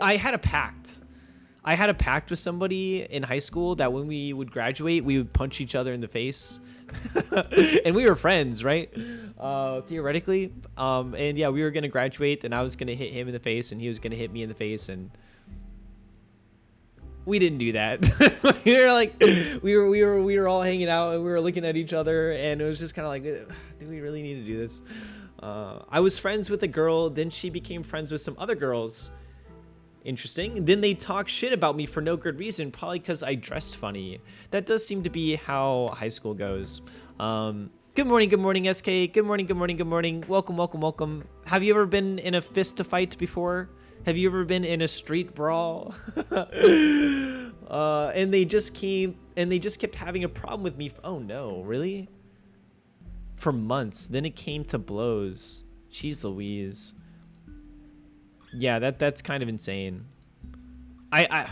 I had a pact. I had a pact with somebody in high school that when we would graduate, we would punch each other in the face. And we were friends, right? Theoretically. And yeah, we were going to graduate and I was going to hit him in the face and he was going to hit me in the face. And we didn't do that. We were like, we were all hanging out and we were looking at each other and it was just kind of like, do we really need to do this? I was friends with a girl. Then she became friends with some other girls. Interesting. Then they talk shit about me for no good reason, probably because I dressed funny. That does seem to be how high school goes. Good morning, SK. Good morning. Welcome. Have you ever been in a fist to fight before? Have you ever been in a street brawl? And they just kept having a problem with me. Oh no, really? For months. Then it came to blows. Jeez Louise. Yeah, that's kind of insane. And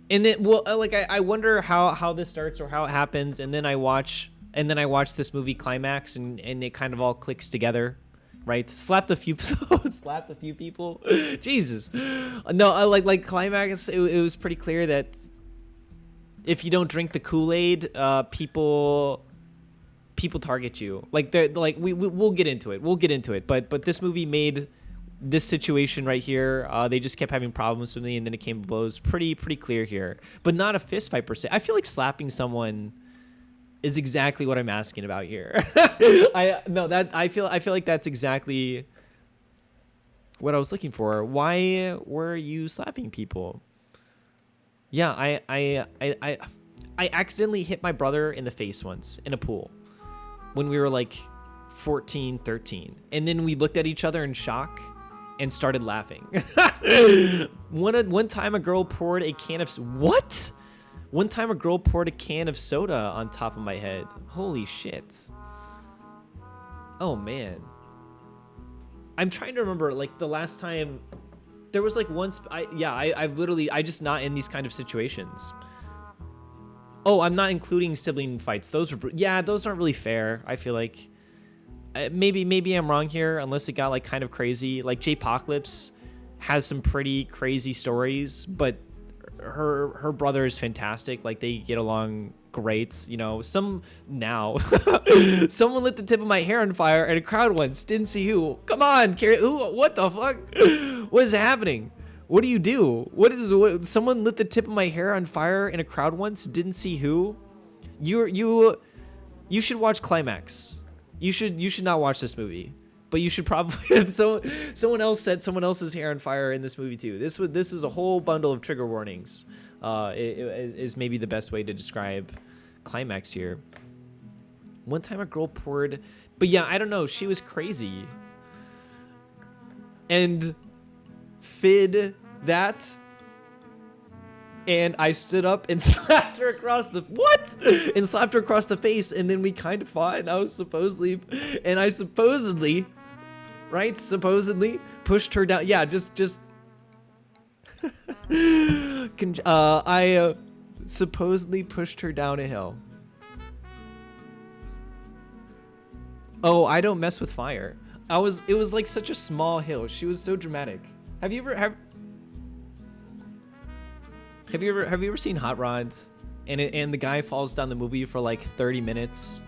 then, well, like I wonder how this starts or how it happens, and then I watch this movie Climax, and it kind of all clicks together, right? Slapped a few people. Jesus, no, like Climax. It was pretty clear that if you don't drink the Kool-Aid, people target you. Like we'll get into it. But this movie made this situation right here. They just kept having problems with me, and then it came to blows. Pretty clear here, but not a fist fight per se. I feel like slapping someone is exactly what I'm asking about here. I feel like that's exactly what I was looking for. Why were you slapping people? Yeah, I accidentally hit my brother in the face once in a pool when we were like 14, 13. And then we looked at each other in shock and started laughing. One time a girl poured a can of soda on top of my head. Holy shit. Oh man. I'm trying to remember like the last time there was like once I just not in these kind of situations. Oh, I'm not including sibling fights. Those aren't really fair. I feel like maybe I'm wrong here, unless it got like kind of crazy. Like J-Pocalypse has some pretty crazy stories, but her brother is fantastic. Like they get along great. You know, someone lit the tip of my hair on fire at a crowd once. Didn't see who. Come on, Carrie. Who? What the fuck? What is happening? What do you do? What someone lit the tip of my hair on fire in a crowd once, didn't see who? You should watch Climax. You should not watch this movie. But you should probably someone else set someone else's hair on fire in this movie too. This was a whole bundle of trigger warnings. It is maybe the best way to describe Climax here. One time a girl poured, but yeah, I don't know, she was crazy. And Fid that, and I stood up and slapped her across the face, and then we kind of fought, and I supposedly pushed her down. Yeah, just I supposedly pushed her down a hill. Oh, I don't mess with fire. It was like such a small hill. She was so dramatic. Have you ever seen Hot Rod? And the guy falls down the movie for like 30 minutes.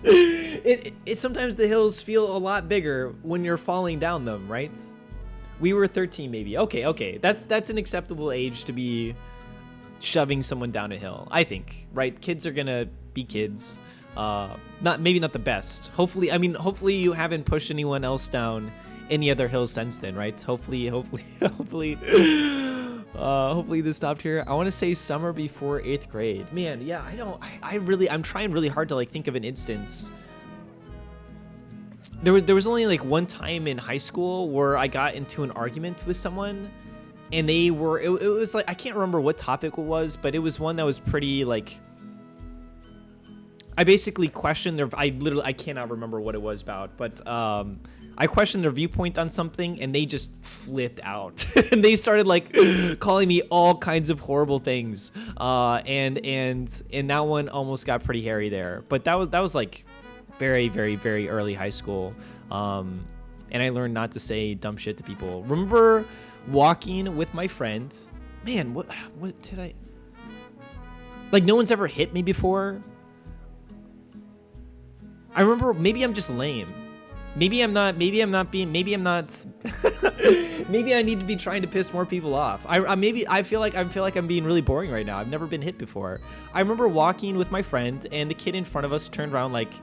It sometimes the hills feel a lot bigger when you're falling down them, right? We were 13 maybe. Okay. That's an acceptable age to be shoving someone down a hill, I think, right? Kids are gonna be kids. Maybe not the best. Hopefully you haven't pushed anyone else down any other hills since then, right? Hopefully this stopped here. I want to say summer before 8th grade. Man, yeah, I'm trying really hard to like think of an instance. There was only like one time in high school where I got into an argument with someone, and it was like, I can't remember what topic it was, but it was one that was pretty like, I basically questioned I cannot remember what it was about, but I questioned their viewpoint on something, and they just flipped out. And they started like calling me all kinds of horrible things. And that one almost got pretty hairy there. But that was like very, very, very early high school. And and I learned not to say dumb shit to people. Remember walking with my friend. Man, what did I... Like, no one's ever hit me before. I remember, maybe I'm just lame. Maybe I need to be trying to piss more people off. I feel like I'm being really boring right now. I've never been hit before. I remember walking with my friend, and the kid in front of us turned around like,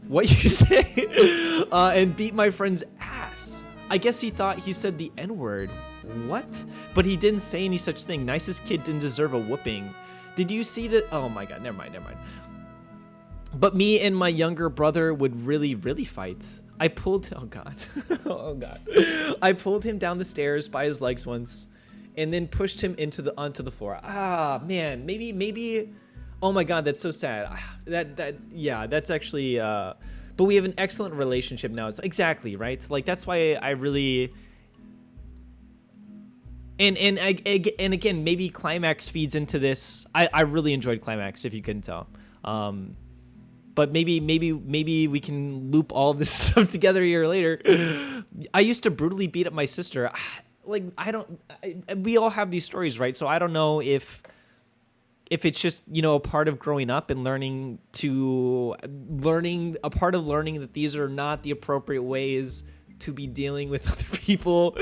what you say? And beat my friend's ass. I guess he thought he said the N-word. What? But he didn't say any such thing. Nicest kid didn't deserve a whooping. Did you see that? Oh my god, never mind. But me and my younger brother would really fight. I pulled, oh god, oh god. I pulled him down the stairs by his legs once, and then pushed him onto the floor. Ah, man, maybe. Oh my god, that's so sad. Yeah, that's actually. But we have an excellent relationship now. It's exactly right. Like that's why I really. And again, maybe Climax feeds into this. I really enjoyed Climax, if you couldn't tell. But maybe we can loop all of this stuff together a year later. I used to brutally beat up my sister. Like we all have these stories, right? So I don't know if it's just, you know, a part of growing up and learning that these are not the appropriate ways to be dealing with other people.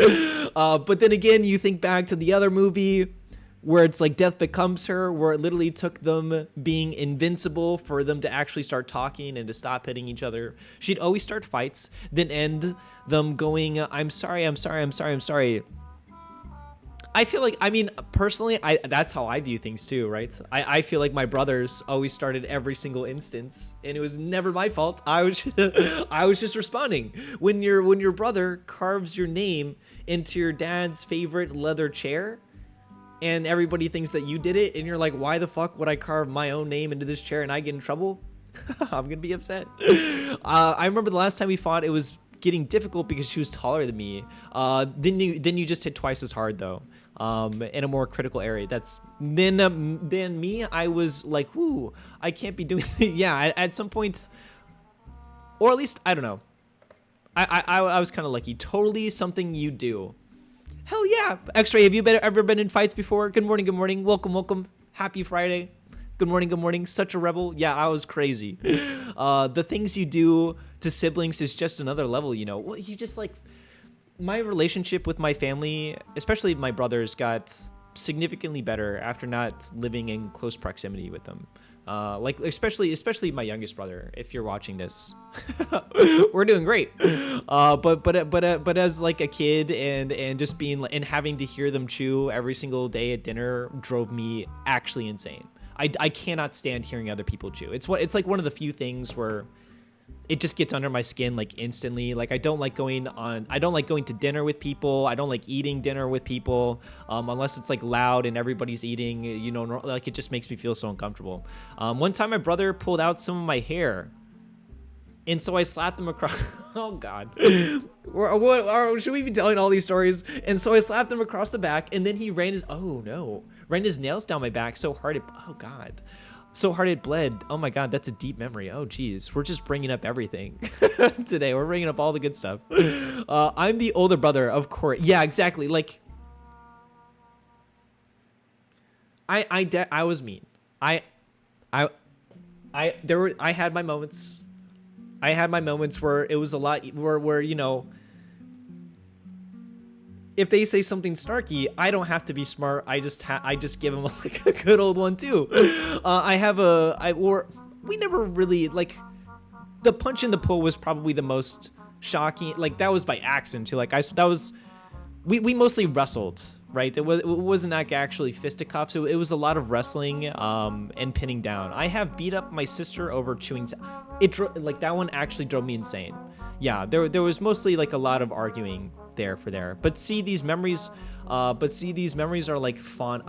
But then again, you think back to the other movie where it's like Death Becomes Her, where it literally took them being invincible for them to actually start talking and to stop hitting each other. She'd always start fights, then end them going, I'm sorry. I feel like, I mean, personally, that's how I view things too, right? I feel like my brothers always started every single instance, and it was never my fault. I was just responding. When your brother carves your name into your dad's favorite leather chair, and everybody thinks that you did it, and you're like, why the fuck would I carve my own name into this chair and I get in trouble? I'm gonna be upset. I remember the last time we fought, it was getting difficult because she was taller than me. Then you just hit twice as hard though, in a more critical area. Then me, I was like, whoo, I can't be doing yeah, at some point, or at least, I don't know. I was kind of lucky. Totally something you do. Hell yeah. X-Ray, have you ever been in fights before? Good morning. Welcome. Happy Friday. Good morning. Such a rebel. Yeah, I was crazy. The things you do to siblings is just another level, you know. Well, you just like, my relationship with my family, especially my brothers, got significantly better after not living in close proximity with them. Like especially my youngest brother, if you're watching this, we're doing great. But as like a kid and just being and having to hear them chew every single day at dinner drove me actually insane. I cannot stand hearing other people chew. It's like one of the few things where it just gets under my skin like instantly. Like I don't like going to dinner with people. I don't like eating dinner with people unless it's like loud and everybody's eating, you know, like it just makes me feel so uncomfortable. One time my brother pulled out some of my hair, and so I slapped him across. Oh God, should we be telling all these stories? And so I slapped him across the back, and then he ran his nails down my back so hard so hard it bled. Oh my God, that's a deep memory. Oh geez, we're just bringing up everything today. We're bringing up all the good stuff. I'm the older brother, of course. Yeah, exactly. Like, I was mean. I had my moments. I had my moments where it was a lot where you know, if they say something snarky, I don't have to be smart. I just give them like a good old one too. We never really, like, the punch in the pull was probably the most shocking. Like that was by accident too. Like we mostly wrestled, right? It wasn't like actually fisticuffs. It was a lot of wrestling and pinning down. I have beat up my sister over chewing. Like that one actually drove me insane. Yeah, there was mostly like a lot of arguing there. But see, these memories are like fun.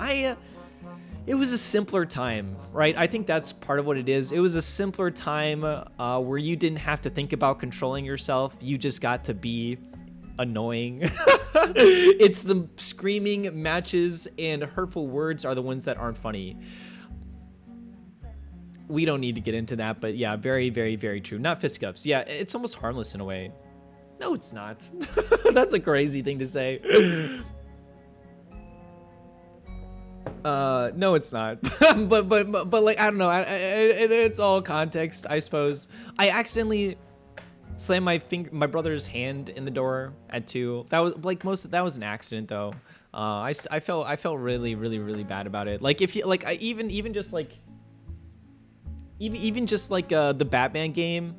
It was a simpler time, right? I think that's part of what it is. It was a simpler time where you didn't have to think about controlling yourself. You just got to be annoying. It's the screaming matches and hurtful words are the ones that aren't funny. We don't need to get into that, but yeah, very, very, very true. Not fisticuffs. Yeah, it's almost harmless in a way. No, it's not. That's a crazy thing to say. No, it's not. but like, I don't know. It's all context, I suppose. I accidentally slammed my brother's hand in the door at 2. That was like that was an accident though. I felt really bad about it. Like if you like, even just like the Batman game,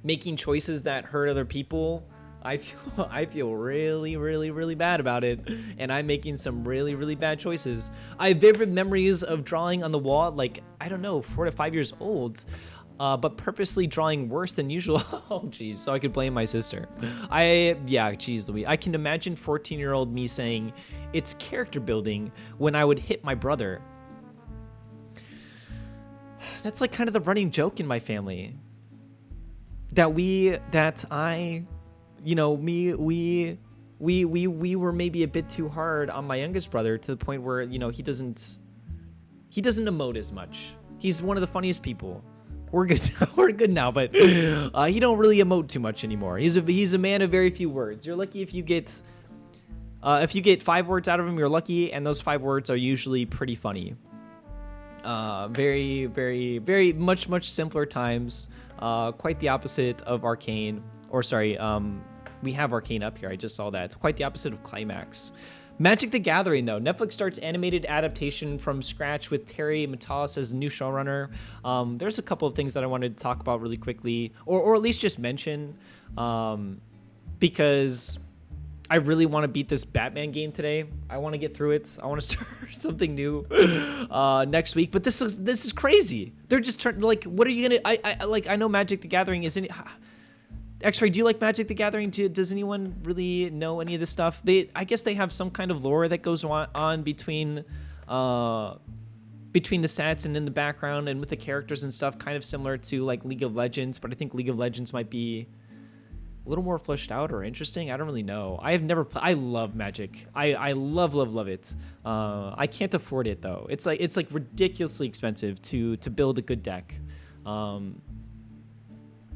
making choices that hurt other people. I feel really bad about it, and I'm making some really bad choices. I have vivid memories of drawing on the wall, like, I don't know, 4 to 5 years old, but purposely drawing worse than usual. Oh geez, so I could blame my sister. Yeah, geez Louise, I can imagine 14-year-old me saying it's character building when I would hit my brother. That's like kind of the running joke in my family. We were maybe a bit too hard on my youngest brother, to the point where, he doesn't emote as much. He's one of the funniest people. We're good now, but he don't really emote too much anymore. He's a man of very few words. You're lucky if you get 5 words out of him. You're lucky, and those 5 words are usually pretty funny. Very much simpler times. Quite the opposite of Arcane, or sorry, we have Arcane up here. I just saw that. Quite the opposite of Climax. Magic the Gathering, though. Netflix starts animated adaptation from scratch with Terry Matalas as new showrunner. There's a couple of things that I wanted to talk about really quickly, or at least just mention, because I really want to beat this Batman game today. I want to get through it. I want to start something new next week. But this is crazy. They're just like, what are you gonna? I know Magic the Gathering isn't. X-Ray, do you like Magic the Gathering? Does anyone really know any of this stuff? I guess they have some kind of lore that goes on between the stats and in the background and with the characters and stuff, kind of similar to like League of Legends. But I think League of Legends might be a little more fleshed out or interesting. I don't really know. I have never I love Magic. I love it. I can't afford it though. It's like ridiculously expensive to build a good deck.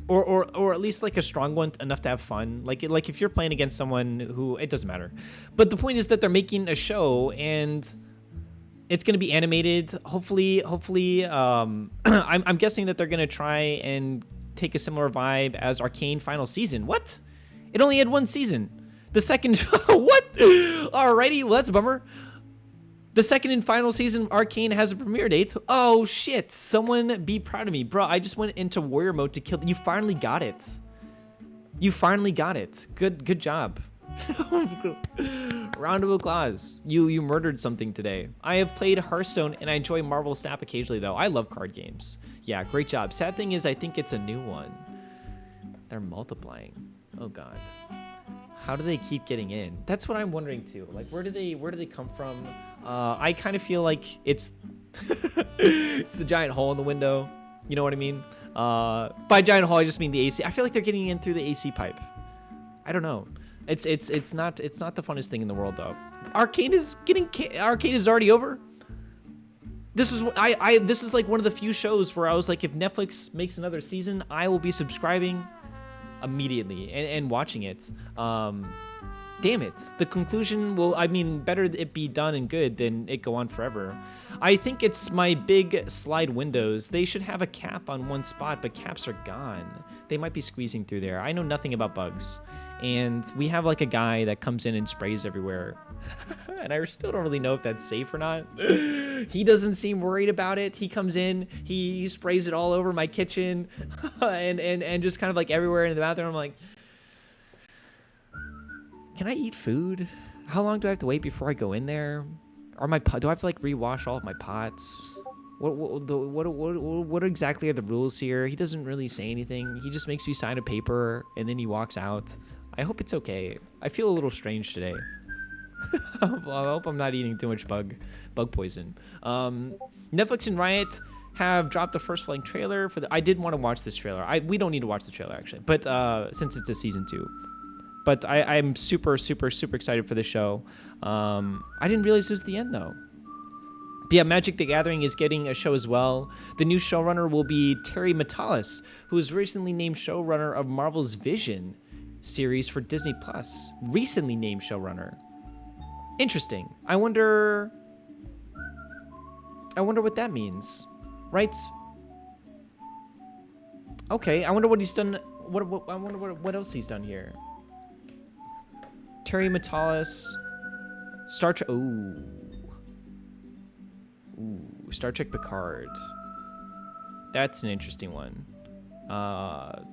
Or at least like a strong one enough to have fun. Like if you're playing against someone who, it doesn't matter. But the point is that they're making a show and it's going to be animated. Hopefully, I'm guessing that they're going to try and take a similar vibe as Arcane final season. What? It only had 1 season. The second, what? Alrighty, well that's a bummer. The second and final season of Arcane has a premiere date. Oh shit, someone be proud of me. Bro, I just went into warrior mode to kill. You finally got it. Good job. Round of applause. You murdered something today. I have played Hearthstone and I enjoy Marvel Snap occasionally though. I love card games. Yeah, great job. Sad thing is I think it's a new one. They're multiplying. Oh god. How do they keep getting in? That's what I'm wondering too. Like, where do they come from? I kind of feel like it's it's the giant hole in the window. You know what I mean? By giant hole, I just mean the AC. I feel like they're getting in through the AC pipe. I don't know. It's not the funnest thing in the world though. Arcane is already over. This is like one of the few shows where I was like, if Netflix makes another season, I will be subscribing immediately and watching it. Damn it. The conclusion better it be done and good than it go on forever. I think it's my big slide windows. They should have a cap on one spot, but caps are gone. They might be squeezing through there. I know nothing about bugs. And we have like a guy that comes in and sprays everywhere. And I still don't really know if that's safe or not. He doesn't seem worried about it. He comes in, he sprays it all over my kitchen and just kind of like everywhere in the bathroom. I'm like, can I eat food? How long do I have to wait before I go in there? Do I have to like rewash all of my pots? What exactly are the rules here? He doesn't really say anything. He just makes me sign a paper and then he walks out. I hope it's okay. I feel a little strange today. I hope I'm not eating too much bug poison. Netflix and Riot have dropped the first flying trailer for I did want to watch this trailer. We don't need to watch the trailer actually, but since it's a season 2. But I'm super excited for the show. I didn't realize it was the end though. But yeah, Magic the Gathering is getting a show as well. The new showrunner will be Terry Matalas, who was recently named showrunner of Marvel's Vision. series for Disney Plus, recently named showrunner. Interesting. I wonder what that means, right? Okay, I wonder what he's done. I wonder what else he's done here. Terry Matalas, Star Trek. Ooh, Star Trek Picard. That's an interesting one.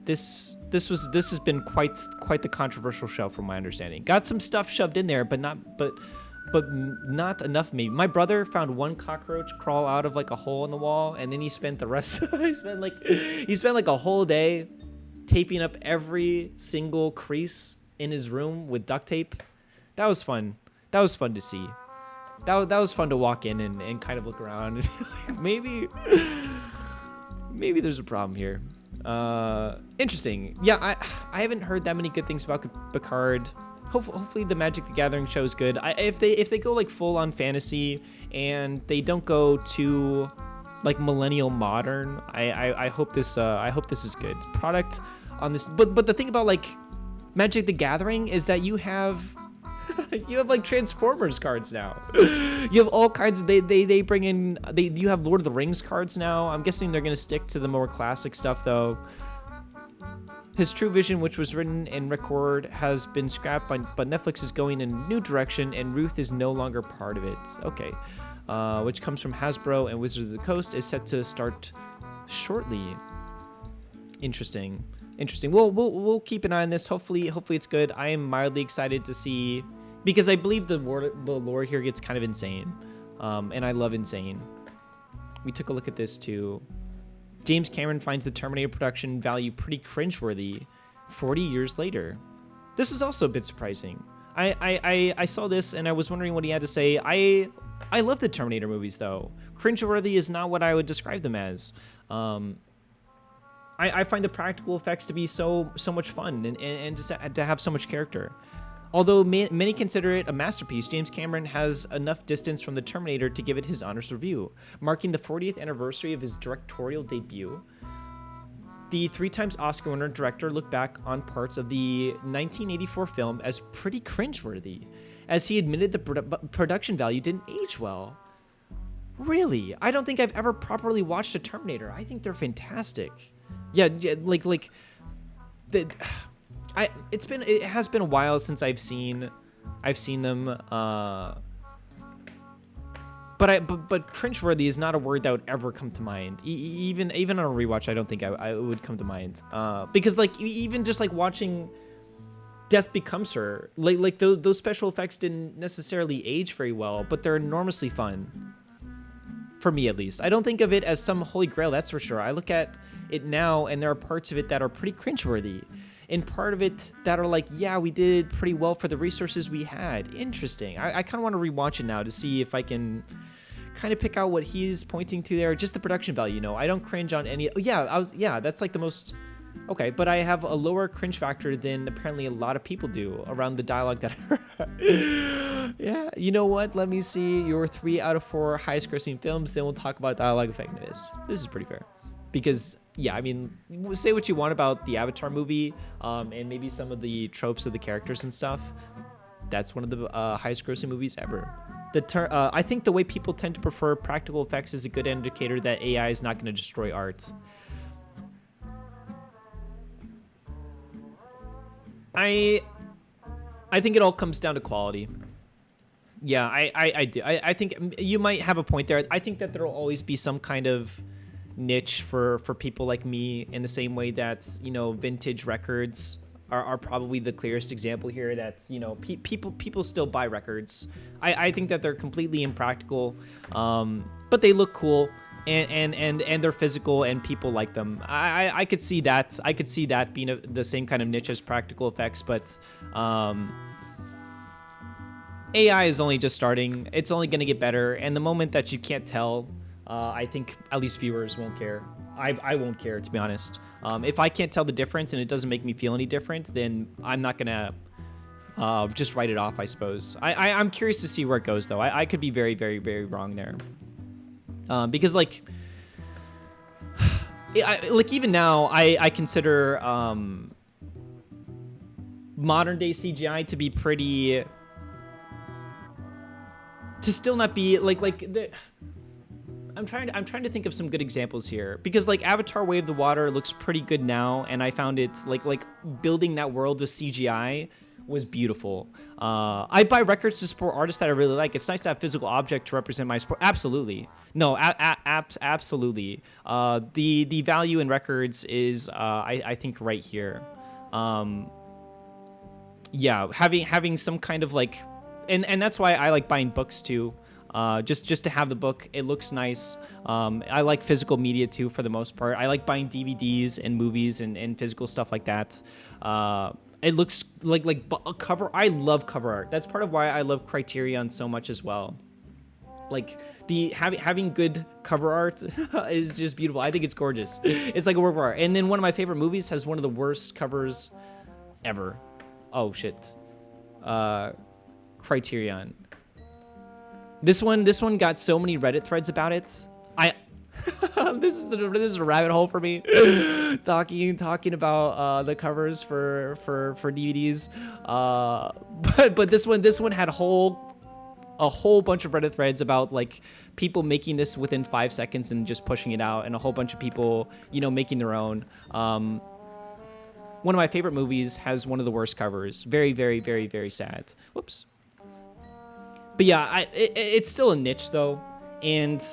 This has been quite the controversial show from my understanding. Got some stuff shoved in there, but not not enough. Maybe my brother found one cockroach crawl out of like a hole in the wall, and then he spent the rest. he spent like a whole day taping up every single crease in his room with duct tape. That was fun. That was fun to see. That was fun to walk in and kind of look around and be like, maybe there's a problem here. Interesting. Yeah, I haven't heard that many good things about Picard. Hopefully the Magic the Gathering show is good. If they go like full on fantasy and they don't go too like millennial modern, I hope this is good. Product on this, but the thing about like Magic the Gathering is that you have like Transformers cards now. You have all kinds of they bring in you have Lord of the Rings cards now. I'm guessing they're gonna stick to the more classic stuff though. His True Vision, which was written and recorded, has been scrapped, but Netflix is going in a new direction, and Ruth is no longer part of it. Okay, which comes from Hasbro, and Wizards of the Coast is set to start shortly. Interesting. We'll keep an eye on this. Hopefully it's good. I am mildly excited to see, because I believe the lore here gets kind of insane, and I love insane. We took a look at this too. James Cameron finds the Terminator production value pretty cringeworthy 40 years later. This is also a bit surprising. I saw this and I was wondering what he had to say. I love the Terminator movies though. Cringeworthy is not what I would describe them as. I find the practical effects to be so much fun and just to have so much character. Although many consider it a masterpiece, James Cameron has enough distance from the Terminator to give it his honest review. Marking the 40th anniversary of his directorial debut, the 3-time Oscar-winner director looked back on parts of the 1984 film as pretty cringeworthy, as he admitted the production value didn't age well. Really? I don't think I've ever properly watched a Terminator. I think they're fantastic. Yeah, like the... It has been a while since I've seen them, but cringeworthy is not a word that would ever come to mind. Even on a rewatch, I don't think I would come to mind. Because like even just like watching Death Becomes Her, like those special effects didn't necessarily age very well, but they're enormously fun. For me, at least. I don't think of it as some holy grail, that's for sure. I look at it now, and there are parts of it that are pretty cringeworthy. And part of it that are like, yeah, we did pretty well for the resources we had. Interesting. I kind of want to rewatch it now to see if I can kind of pick out what he's pointing to there. Just the production value, you know. I don't cringe on any... Yeah, that's like the most... Okay, but I have a lower cringe factor than apparently a lot of people do around the dialogue that I... Yeah, you know what? Let me see your 3 out of 4 highest grossing films, then we'll talk about dialogue effectiveness. This is pretty fair. Because... yeah, I mean, say what you want about the Avatar movie, and maybe some of the tropes of the characters and stuff. That's one of the highest grossing movies ever. I think the way people tend to prefer practical effects is a good indicator that AI is not going to destroy art. I think it all comes down to quality. Yeah, I do. I think you might have a point there. I think that there will always be some kind of niche for people like me, in the same way that, you know, vintage records are probably the clearest example here, that, you know, people still buy records. I think that they're completely impractical, but they look cool, and they're physical and people like them. I could see that. I could see that being the same kind of niche as practical effects, but AI is only just starting. It's only going to get better, and the moment that you can't tell, I think at least viewers won't care. I won't care, to be honest. If I can't tell the difference and it doesn't make me feel any different, then I'm not gonna just write it off, I suppose. I'm curious to see where it goes, though. I could be very, very, very wrong there. Because like even now, I consider modern day CGI to be pretty, to still not be I'm trying to think of some good examples here, because like Avatar Way of the Water looks pretty good now, and I found it like building that world with CGI was beautiful. I buy records to support artists that I really like. It's nice to have physical object to represent my sport. Absolutely. No, absolutely. The value in records is I think right here. Yeah, having some kind of like, and that's why I like buying books too. Just to have the book, it looks nice. I like physical media too, for the most part. I like buying DVDs and movies and physical stuff like that. It looks like a cover. I love cover art. That's part of why I love Criterion so much as well. Like the having good cover art is just beautiful. I think it's gorgeous. It's like a work of art. And then one of my favorite movies has one of the worst covers ever. Oh shit. Criterion. This one got so many Reddit threads about it. This is a rabbit hole for me. talking about the covers for DVDs. But this one had a whole bunch of Reddit threads about like people making this within 5 seconds and just pushing it out, and a whole bunch of people, you know, making their own. One of my favorite movies has one of the worst covers. Very, very, very, very sad. Whoops. But yeah, it's still a niche though, and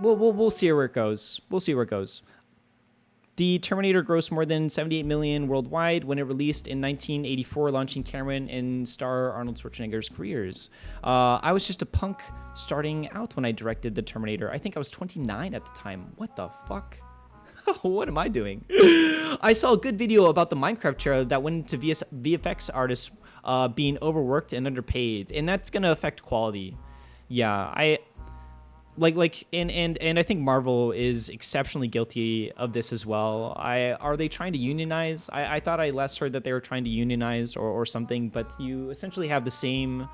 we'll see where it goes. We'll see where it goes. The Terminator grossed more than 78 million worldwide when it released in 1984, launching Cameron and star Arnold Schwarzenegger's careers. I was just a punk starting out when I directed The Terminator. I think I was 29 at the time. What the fuck? What am I doing? I saw a good video about the Minecraft trailer that went into VFX artists being overworked and underpaid, and that's gonna affect quality. Yeah, I and I think Marvel is exceptionally guilty of this as well. Are they trying to unionize? I thought I last heard that they were trying to unionize or something, but you essentially have the same.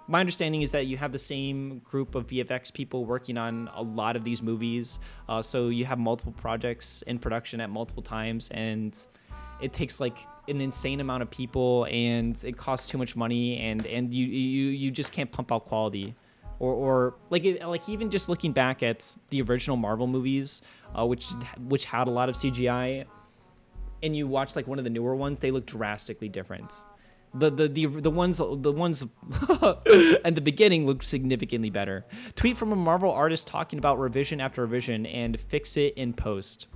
My understanding is that you have the same group of VFX people working on a lot of these movies, so you have multiple projects in production at multiple times, and it takes like an insane amount of people, and it costs too much money, and you just can't pump out quality, or like even just looking back at the original Marvel movies, which had a lot of CGI, and you watch like one of the newer ones, they look drastically different. The ones at the beginning look significantly better. Tweet from a Marvel artist talking about revision after revision and fix it in post.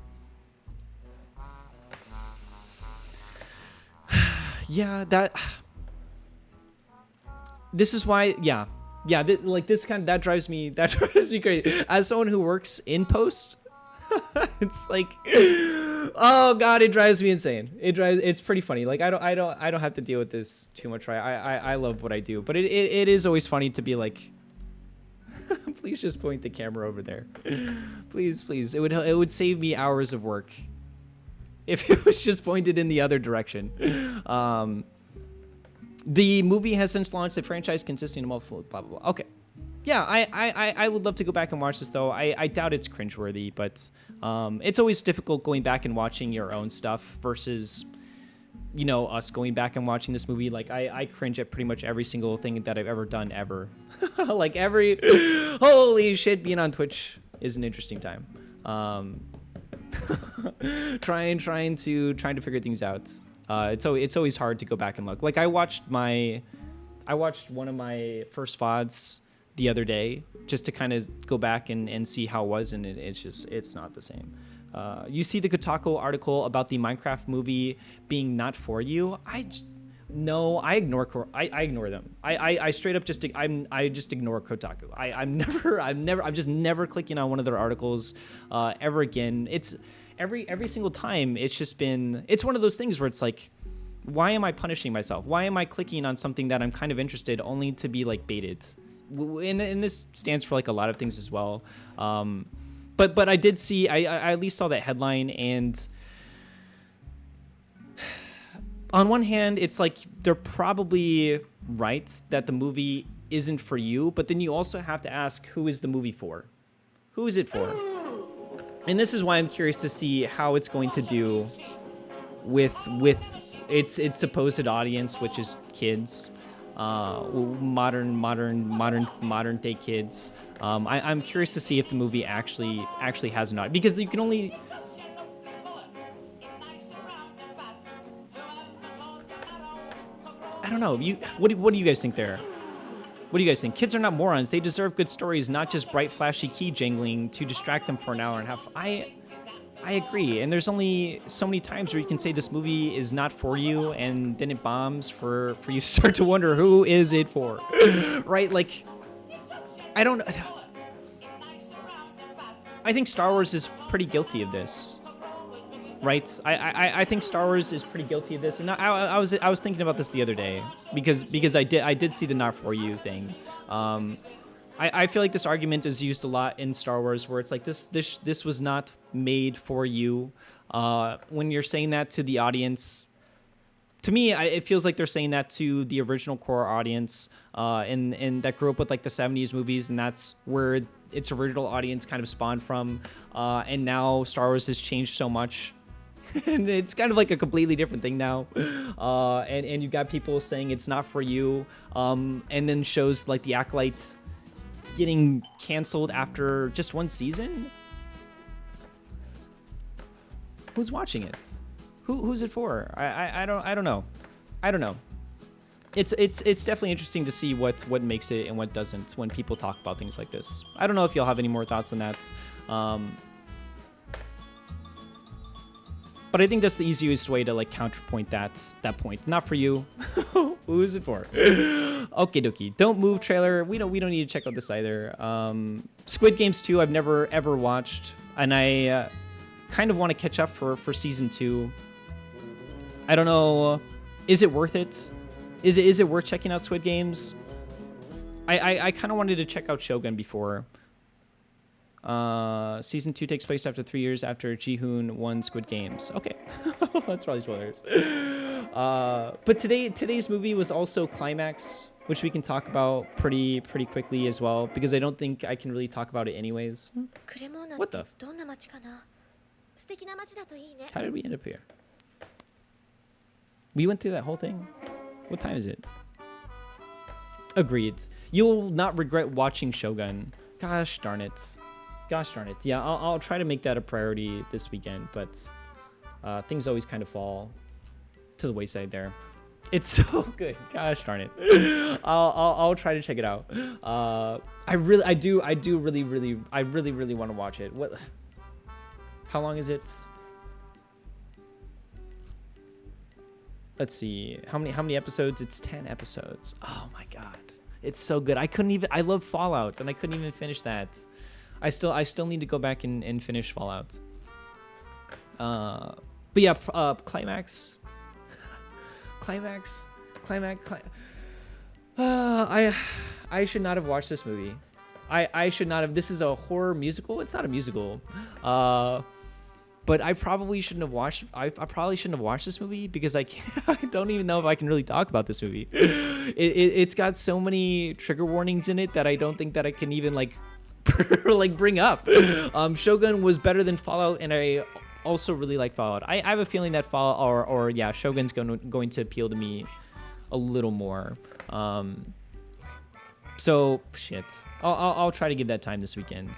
Yeah, this is why. Yeah, that drives me crazy. As someone who works in post, it's like, oh god, it drives me insane. It's pretty funny. Like I don't have to deal with this too much, right? I love what I do, but it is always funny to be like, please just point the camera over there, please. It would save me hours of work if it was just pointed in the other direction. The movie has since launched a franchise consisting of multiple blah blah blah. Okay. Yeah, I would love to go back and watch this, though. I doubt it's cringeworthy, but it's always difficult going back and watching your own stuff versus, you know, us going back and watching this movie. Like, I cringe at pretty much every single thing that I've ever done, ever. Like, holy shit, being on Twitch is an interesting time. Trying to figure things out. It's always hard to go back and look. Like, I watched one of my first VODs the other day just to kind of go back and see how it was, and it's not the same. You see the Kotaku article about the Minecraft movie being not for you. I ignore them. I straight up just ignore Kotaku. I'm just never clicking on one of their articles ever again. It's every single time. It's one of those things where it's like, why am I punishing myself? Why am I clicking on something that I'm kind of interested only to be like baited? And this stands for like a lot of things as well. But I did see, I at least saw that headline, and on one hand, it's like they're probably right that the movie isn't for you, but then you also have to ask, who is the movie for? Who is it for? And this is why I'm curious to see how it's going to do with its supposed audience, which is kids, modern day kids. I'm curious to see if the movie actually has an audience, because you can only. I don't know. What do you guys think there? What do you guys think? Kids are not morons. They deserve good stories, not just bright, flashy key jangling to distract them for an hour and a half. I agree. And there's only so many times where you can say this movie is not for you, and then it bombs for you to start to wonder, who is it for? Right? Like, I don't. I think Star Wars is pretty guilty of this. Right? I think Star Wars is pretty guilty of this, and I was thinking about this the other day because I did see the not for you thing. I feel like this argument is used a lot in Star Wars, where it's like this was not made for you. When you're saying that to the audience, to me, it feels like they're saying that to the original core audience, and that grew up with like the 70s movies, and that's where its original audience kind of spawned from. And now Star Wars has changed so much. And it's kind of like a completely different thing now, and you got people saying it's not for you, and then shows like The Acolyte getting canceled after just one season. Who's watching it? Who's it for? I don't know. It's definitely interesting to see what makes it and what doesn't when people talk about things like this. I don't know if y'all have any more thoughts on that. But I think that's the easiest way to like counterpoint that point. Not for you. Who is it for? Okie dokie. Don't Move trailer. We don't need to check out this either. Squid Games 2 I've never ever watched, and I kind of want to catch up for season 2. I don't know. Is it worth it? Is it worth checking out Squid Games? I kind of wanted to check out Shogun before. Season 2 takes place after 3 years after Ji-hoon won Squid Games. Okay. That's probably spoilers. But today's movie was also Climax, which we can talk about pretty quickly as well, because I don't think I can really talk about it anyways. What the? How did we end up here? We went through that whole thing? What time is it? Agreed. You'll not regret watching Shogun. Gosh darn it. Yeah, I'll try to make that a priority this weekend, but things always kind of fall to the wayside there. It's so good. Gosh darn it. I'll try to check it out. I really want to watch it. What? How long is it? Let's see. How many episodes? It's 10 episodes. Oh my god. It's so good. I love Fallout, and I couldn't even finish that. I still need to go back and finish Fallout. But yeah, Climax. I should not have watched this movie. I should not have. This is a horror musical. It's not a musical. But I probably shouldn't have watched. I probably shouldn't have watched this movie because I don't even know if I can really talk about this movie. It's got so many trigger warnings in it that I don't think that I can even like bring up. Shogun was better than Fallout, and I also really like Fallout. I have a feeling that Fallout or Shogun's going to appeal to me a little more. So shit. I'll try to give that time this weekend.